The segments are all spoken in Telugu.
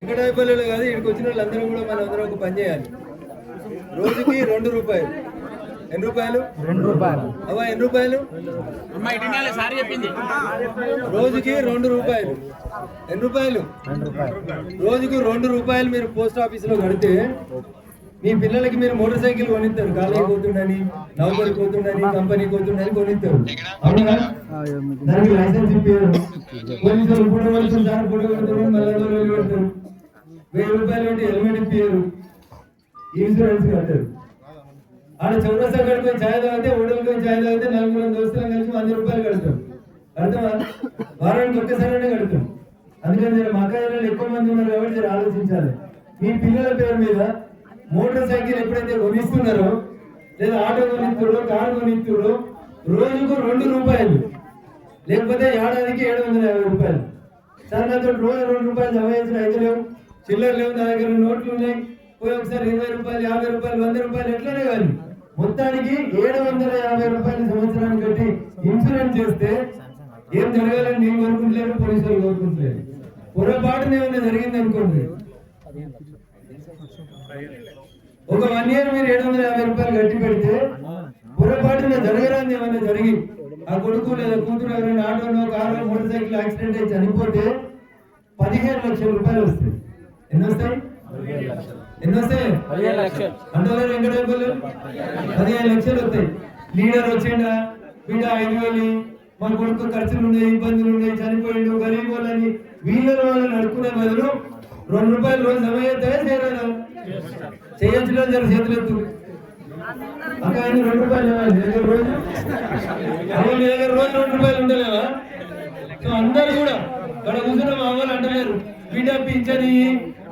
వెంకటాయపల్లిలో కాదు, ఇక్కడికి వచ్చిన వాళ్ళందరూ కూడా మనం అందరం ఒక పని చేయాలి. రోజుకి 2 రూపాయలు. ఎన్ని రూపాయలు? 2 రూపాయలు. అవ్వ ఎన్ని రూపాయలు? రోజుకి 2 రూపాయలు. ఎన్ని రూపాయలు? రోజుకు 2 రూపాయలు మీరు పోస్ట్ ఆఫీసులో కడితే మీ పిల్లలకి మీరు మోటార్ సైకిల్ కొనిస్తారు. కాలేజీ పోతుండని, నౌకరీ పోతుండని, కంపెనీ పోతుండని కొనిస్తారు. అవునా? దానికి లైసెన్స్ ఇప్పారు. పోలీసులు ఫోటో కొలుస్తారు, సార్ ఫోటో కొడతారు, మళ్ళీ కొడతారు. 1000 రూపాయలు పెట్టి హెల్మెట్ ఇప్పారు, ఇన్సూరెన్స్ కట్టారు. ఆడ చౌరస్తా కడుకొని ఛాయ్ తాగితే, హోటల్కొని ఛాయ్ తాగితే 4 దోస్తులను కలిసి 100 రూపాయలు కడతాం. అర్థమా? వారానికి ఒక్కసారైనా కడతాం. అందుకని మా అక్కలు ఎక్కువ మంది ఉన్నారు కాబట్టి మీరు ఆలోచించాలి. మీ పిల్లల పేరు మీద మోటార్ సైకిల్ ఎప్పుడైతే కొనిస్తున్నారో, లేదా ఆటో కొనిస్తుడో, కారు కొనిస్తుడో, రోజుకు 2 రూపాయలు, లేకపోతే ఏడాదికి 750 రూపాయలు. సార్ నాతో రోజు 2 రూపాయలు జమ చేసిన అయితే లేవు, చిల్లర లేవు, నా దగ్గర నోట్లు ఉన్నాయి, పోయి ఒకసారి 20 రూపాయలు, 50 రూపాయలు, 100 రూపాయలు ఎట్లనే కానీ మొత్తానికి 750 రూపాయలు సంవత్సరానికి కట్టి ఇన్సూరెన్స్ చేస్తే ఏం జరగాలని నేను కోరుకుంటలేను, పోలీసులు కోరుకుంటలేను. పొరపాటున ఏమైనా జరిగింది అనుకోండి, ఒక 1 ఇయర్ మీరు 750 రూపాయలు కట్టి పెడితే పొరపాటున జరగరాని ఏమైనా జరిగి ఆ కొడుకు లేదా కూతురు ఎవరైనా ఆటోనో, కారు, మోటార్ సైకిల్ యాక్సిడెంట్ అయి చనిపోతే 15 లక్షల రూపాయలు వస్తాయి. ఎన్ని వస్తాయి? ఎన్ని వస్తాయి? 15 లక్షలు. అంటే వెంకటేపల్లి 15 లక్షలు వస్తాయి. లీడర్ వచ్చిండా, బిడ్డ 5,000, మన కొడుకు ఖర్చులు ఉన్నాయి, ఇబ్బందులు ఉన్నాయి, చనిపోయిండు, గరీబ్ వాళ్ళని వాళ్ళని అడుక్కునే బదులు 2 రూపాయలు రోజు జమ చేస్తాయా చేయరాదా? చేయొచ్చు. జర చేతులు ఎత్తు. అక్క 2 రూపాయలు రోజు మీ దగ్గర రోజు 2 రూపాయలు ఉండలేవా? సో అందరు కూడా ఇక్కడ కూర్చున్న మా వాళ్ళు అంటలేరు, బిడ్డ పింఛని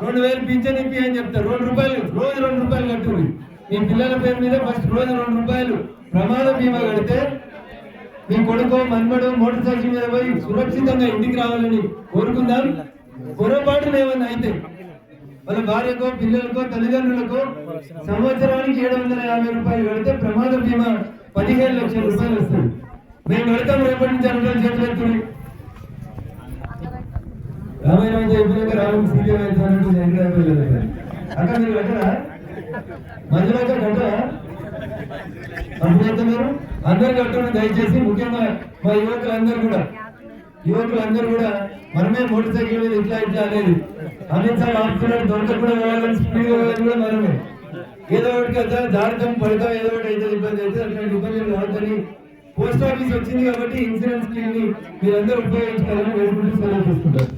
2000 పింఛని ఇప్పి అని చెప్తారు. 2 రూపాయలు రోజు 2 రూపాయలు కట్టుకుని మీ పిల్లల పేరు మీద ఫస్ట్ రోజు 2 రూపాయలు ప్రమాద బీమా కడితే మీ కొడుకు, మన్మడు మోటార్ సైకిల్ మీద పోయి సురక్షితంగా ఇంటికి రావాలని కోరుకుందాం. పొరపాటున ఏమన్నా అయితే వాళ్ళ భార్యకో, పిల్లలకో, తల్లిదండ్రులకో సంవత్సరానికి 750 రూపాయలు కడితే ప్రమాద బీమా 15 లక్షల రూపాయలు వస్తుంది. మేము కడతాం రేపటి నుంచి అందరం చేతులు ఎత్తుకుని. రామాయణం చెప్పినాక రాముడు సీఎం అవుతానంటే అక్కడ మీరు కట్టరా? మధ్యలో కట్టరా? అర్థమైతే మీరు అందరు కట్టండి దయచేసి. ముఖ్యంగా మా యువకులందరూ కూడా మనమే మోటార్ సైకిల్ మీద ఇట్లా అనేది అమిత్ షా ఆపుతున్నాడు, దొంగ కూడా పోవాలని, స్పీడ్ పోవాలని కూడా మనమే. ఏదో ఒకటి కదా జాగ్రత్త పడతాం, ఏదో ఒకటి అయితే ఇబ్బంది అయితే అట్లాంటి ఇబ్బందులు రావద్దని పోస్ట్ ఆఫీస్ వచ్చింది కాబట్టి ఇన్సూరెన్స్ స్కీమ్ ని మీరందరూ ఉపయోగించుకోవాలని వేడుకుంటూ సెలవు తీసుకుంటారు.